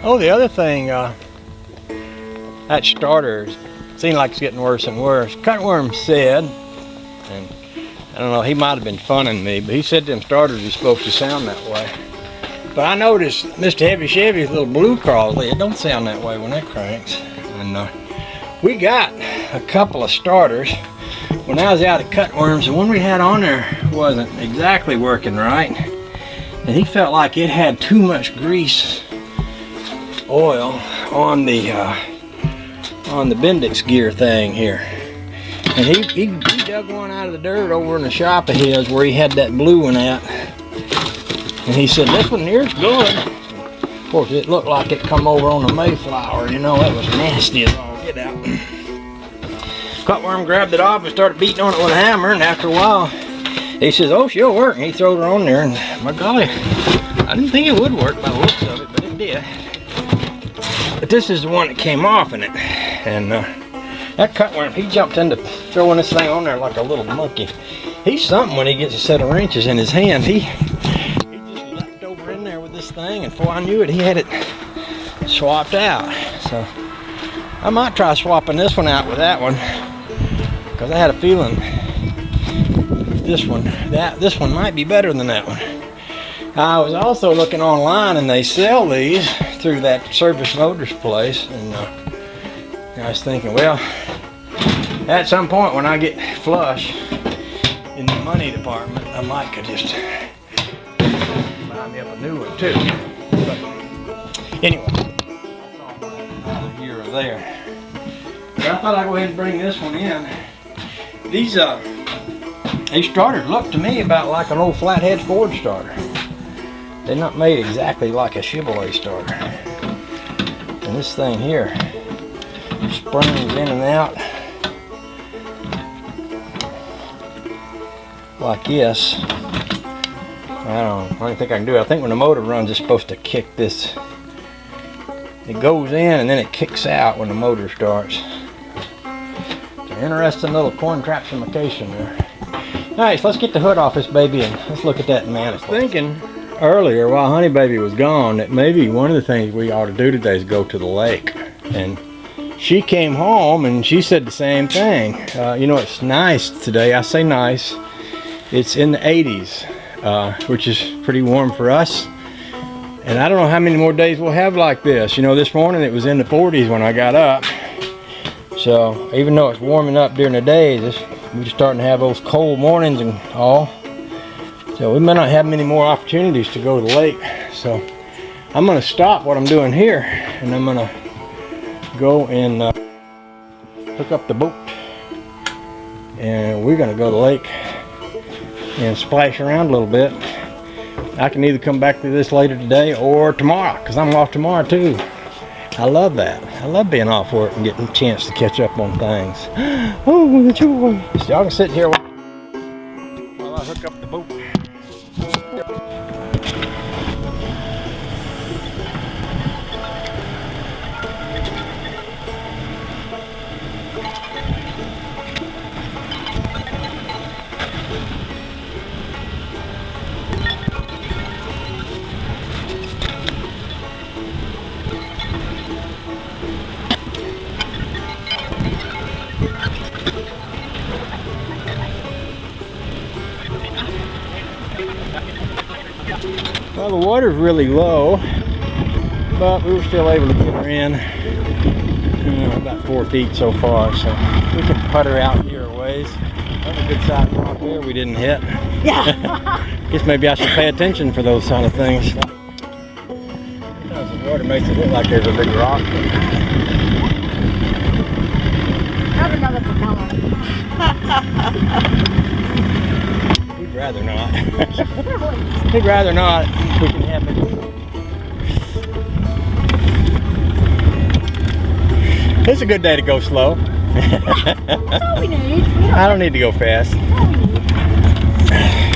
Oh, the other thing, that starter seemed like it's getting worse and worse. Cutworm said, and I don't know, he might have been funning me, but he said them starters are supposed to sound that way. But I noticed Mr. Heavy Chevy's little blue Crosley, it don't sound that way when that cranks. And we got a couple of starters when I was out at Cutworms. The one we had on there wasn't exactly working right. And he felt like it had too much grease oil on the Bendix gear thing here. And he dug one out of the dirt over in the shop of his where he had that blue one at. And he said, this one here's good. Of course, it looked like it come over on the Mayflower. You know, it was nasty as all get out. Cutworm grabbed it off and started beating on it with a hammer. And after a while, he says, oh, she'll work. And he throws her on there. And my golly, I didn't think it would work by the looks of it, but it did. But this is the one that came off in it. And that cutworm, he jumped into throwing this thing on there like a little monkey. He's something when he gets a set of wrenches in his hand. He just leapt over in there with this thing, and before I knew it, he had it swapped out. So I might try swapping this one out with that one, because I had a feeling this one might be better than that one. I was also looking online, and they sell these through that Service Motors place, and I was thinking, well, at some point when I get flush in the money department, I might could just buy me up a new one too. But anyway, that's all here or there. But I thought I'd go ahead and bring this one in. These starters look to me about like an old flathead Ford starter. They're not made exactly like a Chevrolet starter. And this thing here springs in and out like this. I don't think I can do it. I think when the motor runs, it's supposed to kick this. It goes in and then it kicks out when the motor starts. It's an interesting little contraptification there. Alright, so let's get the hood off this baby and let's look at that man. I was thinking earlier while Honey Baby was gone that maybe one of the things we ought to do today is go to the lake. And she came home and she said the same thing. You know, it's nice today. I say nice. It's in the 80s, which is pretty warm for us. And I don't know how many more days we'll have like this. You know, this morning it was in the 40s when I got up. So even though it's warming up during the day, we're just starting to have those cold mornings and all. So we may not have many more opportunities to go to the lake. So I'm going to stop what I'm doing here, and I'm going to go and hook up the boat. And we're going to go to the lake and splash around a little bit. I can either come back to this later today or tomorrow, because I'm off tomorrow too. I love that. I love being off work and getting a chance to catch up on things. Oh, the joy. So y'all can sit here while I hook up the boat. Well, the water's really low, but we were still able to get her in about 4 feet so far, so we can put her out here a ways. That's a good sized rock there we didn't hit. Yeah. Guess maybe I should pay attention for those kind of things. Sometimes the water makes it look like there's a big rock. Have another propeller. We'd rather not. We'd rather not if we can have it. It's a good day to go slow. That's all we need. I don't need to go fast. That's all we need.